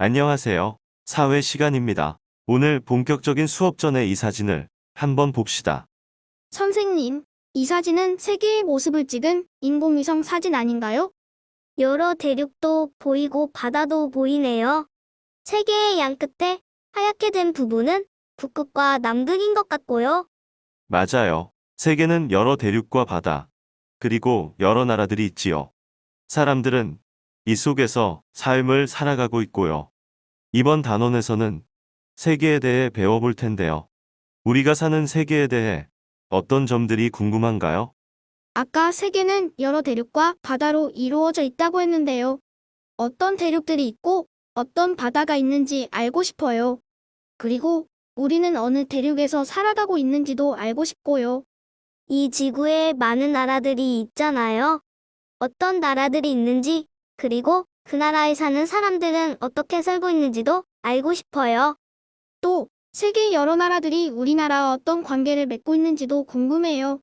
안녕하세요. 사회 시간입니다. 오늘 본격적인 수업 전에 이 사진을 한번 봅시다. 선생님, 이 사진은 세계의 모습을 찍은 인공위성 사진 아닌가요? 여러 대륙도 보이고 바다도 보이네요. 세계의 양 끝에 하얗게 된 부분은 북극과 남극인 것 같고요. 맞아요. 세계는 여러 대륙과 바다, 그리고 여러 나라들이 있지요. 사람들은 이 속에서 삶을 살아가고 있고요. 이번 단원에서는 세계에 대해 배워볼 텐데요. 우리가 사는 세계에 대해 어떤 점들이 궁금한가요? 아까 세계는 여러 대륙과 바다로 이루어져 있다고 했는데요. 어떤 대륙들이 있고 어떤 바다가 있는지 알고 싶어요. 그리고 우리는 어느 대륙에서 살아가고 있는지도 알고 싶고요. 이 지구에 많은 나라들이 있잖아요. 어떤 나라들이 있는지, 그리고 그 나라에 사는 사람들은 어떻게 살고 있는지도 알고 싶어요. 또 세계 여러 나라들이 우리나라와 어떤 관계를 맺고 있는지도 궁금해요.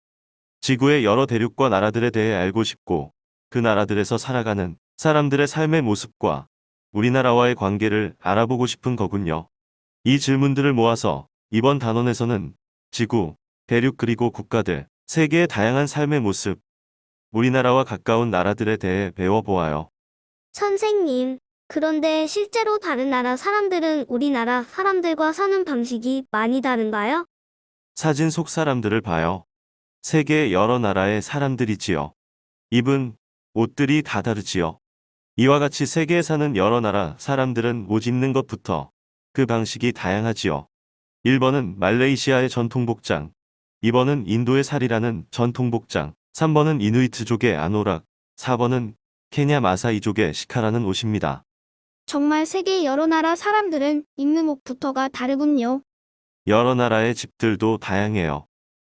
지구의 여러 대륙과 나라들에 대해 알고 싶고, 그 나라들에서 살아가는 사람들의 삶의 모습과 우리나라와의 관계를 알아보고 싶은 거군요. 이 질문들을 모아서 이번 단원에서는 지구, 대륙 그리고 국가들, 세계의 다양한 삶의 모습, 우리나라와 가까운 나라들에 대해 배워보아요. 선생님, 그런데 실제로 다른 나라 사람들은 우리나라 사람들과 사는 방식이 많이 다른가요? 사진 속 사람들을 봐요. 세계의 여러 나라의 사람들이지요. 입은 옷들이 다 다르지요. 이와 같이 세계에 사는 여러 나라 사람들은 옷 입는 것부터 그 방식이 다양하지요. 1번은 말레이시아의 전통복장, 2번은 인도의 사리라는 전통복장, 3번은 이누이트족의 아노락, 4번은 케냐 마사이족의 시카라는 옷입니다. 정말 세계 여러 나라 사람들은 입는 옷부터가 다르군요. 여러 나라의 집들도 다양해요.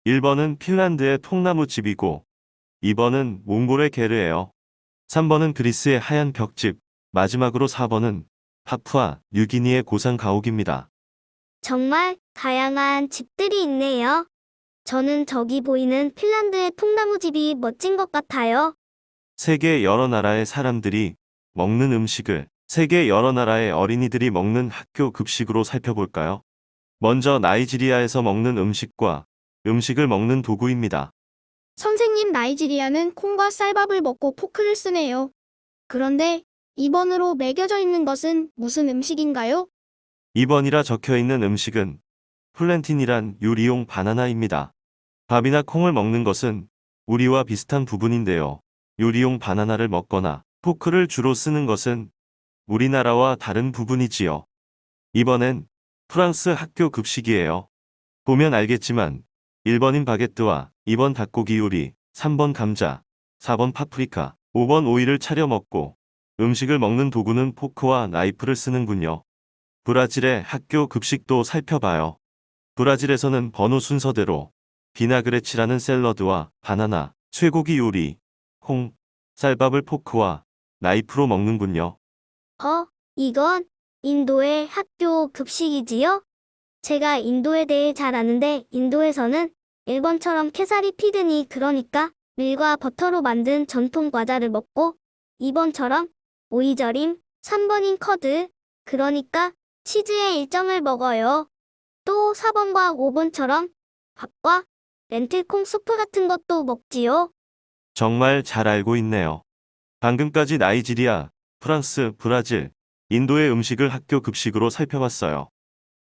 1번은 핀란드의 통나무 집이고 2번은 몽골의 게르예요. 3번은 그리스의 하얀 벽집, 마지막으로 4번은 파푸아 뉴기니의 고산 가옥입니다. 정말 다양한 집들이 있네요. 저는 저기 보이는 핀란드의 통나무집이 멋진 것 같아요. 세계 여러 나라의 사람들이 먹는 음식을 세계 여러 나라의 어린이들이 먹는 학교 급식으로 살펴볼까요? 먼저 나이지리아에서 먹는 음식과 음식을 먹는 도구입니다. 선생님, 나이지리아는 콩과 쌀밥을 먹고 포크를 쓰네요. 그런데 2번으로 매겨져 있는 것은 무슨 음식인가요? 2번이라 적혀 있는 음식은 플랜틴이란 요리용 바나나입니다. 밥이나 콩을 먹는 것은 우리와 비슷한 부분인데요. 요리용 바나나를 먹거나 포크를 주로 쓰는 것은 우리나라와 다른 부분이지요. 이번엔 프랑스 학교 급식이에요. 보면 알겠지만 1번인 바게트와 2번 닭고기 요리, 3번 감자, 4번 파프리카, 5번 오이를 차려 먹고 음식을 먹는 도구는 포크와 나이프를 쓰는군요. 브라질의 학교 급식도 살펴봐요. 브라질에서는 번호 순서대로 비나그레치라는 샐러드와 바나나, 쇠고기 요리, 콩, 쌀밥을 포크와 나이프로 먹는군요. 이건 인도의 학교 급식이지요? 제가 인도에 대해 잘 아는데 인도에서는 일본처럼 캐사리 피드니 그러니까 밀과 버터로 만든 전통 과자를 먹고 2번처럼 오이절임, 3번인 커드, 그러니까 치즈의 일정을 먹어요. 또 4번과 5번처럼 밥과 렌틸콩 수프 같은 것도 먹지요. 정말 잘 알고 있네요. 방금까지 나이지리아, 프랑스, 브라질, 인도의 음식을 학교 급식으로 살펴봤어요.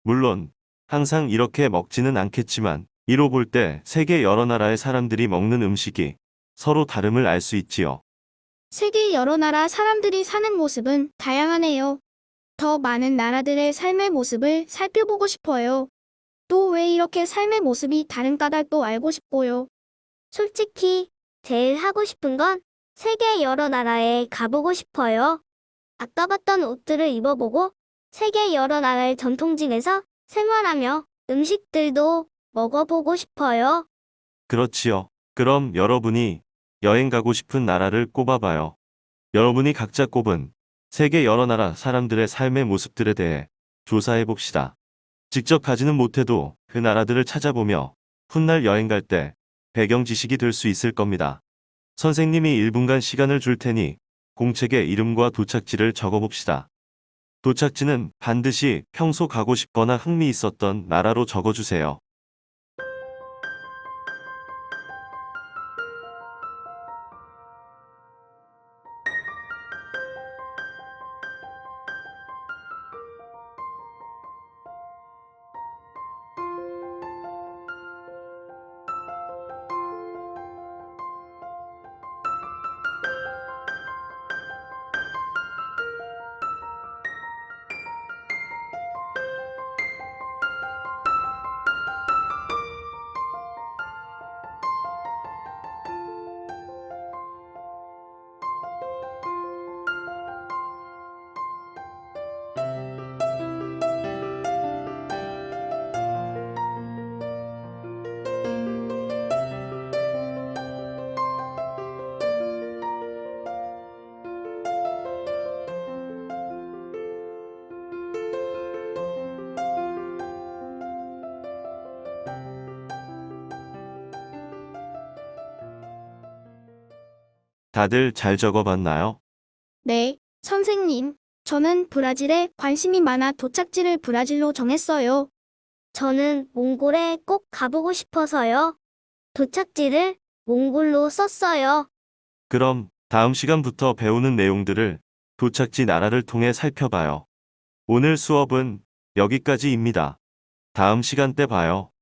물론 항상 이렇게 먹지는 않겠지만 이로 볼 때 세계 여러 나라의 사람들이 먹는 음식이 서로 다름을 알 수 있지요. 세계 여러 나라 사람들이 사는 모습은 다양하네요. 더 많은 나라들의 삶의 모습을 살펴보고 싶어요. 또 왜 이렇게 삶의 모습이 다른 까닭도 알고 싶고요. 솔직히 제일 하고 싶은 건 세계 여러 나라에 가보고 싶어요. 아까 봤던 옷들을 입어보고 세계 여러 나라의 전통집에서 생활하며 음식들도 먹어보고 싶어요. 그렇지요. 그럼 여러분이 여행 가고 싶은 나라를 꼽아봐요. 여러분이 각자 꼽은 세계 여러 나라 사람들의 삶의 모습들에 대해 조사해 봅시다. 직접 가지는 못해도 그 나라들을 찾아보며 훗날 여행 갈 때 배경 지식이 될 수 있을 겁니다. 선생님이 1분간 시간을 줄 테니 공책에 이름과 도착지를 적어 봅시다. 도착지는 반드시 평소 가고 싶거나 흥미 있었던 나라로 적어주세요. 다들 잘 적어봤나요? 네, 선생님. 저는 브라질에 관심이 많아 도착지를 브라질로 정했어요. 저는 몽골에 꼭 가보고 싶어서요. 도착지를 몽골로 썼어요. 그럼 다음 시간부터 배우는 내용들을 도착지 나라를 통해 살펴봐요. 오늘 수업은 여기까지입니다. 다음 시간 때 봐요.